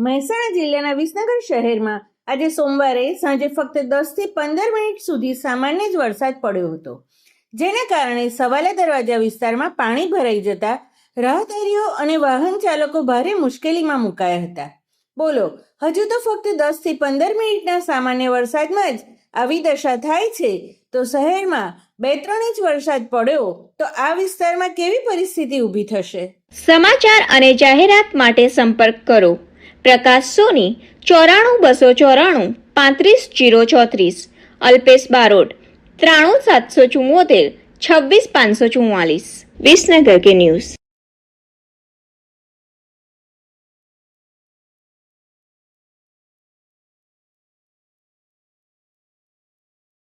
મહેસાણા જિલ્લાના વિસનગર શહેરમાં આજે સોમવારે સાંજે ફક્ત 10 થી 15 મિનિટ સુધી સામાન્ય જ વરસાદ પડ્યો હતો, જેના કારણે સવાલા દરવાજા વિસ્તારમાં પાણી ભરાઈ જતા રાહદારીઓ અને વાહન ચાલકો ભારે મુશ્કેલીમાં મુકાયા હતા. બોલો, હજુ તો ફક્ત 10 થી 15 મિનિટના સામાન્ય વરસાદમાં જ આવી દશા થાય છે તો શહેરમાં 2-3 ઇંચ વરસાદ પડ્યો તો આ વિસ્તારમાં કેવી પરિસ્થિતિ ઊભી થશે? સમાચાર અને જાહેરાત માટે સંપર્ક કરો પ્રકાશ સોની 94 294 35 034, અલ્પેશ બારોટ 93 774 26 544. વિસનગર કે ન્યૂઝ.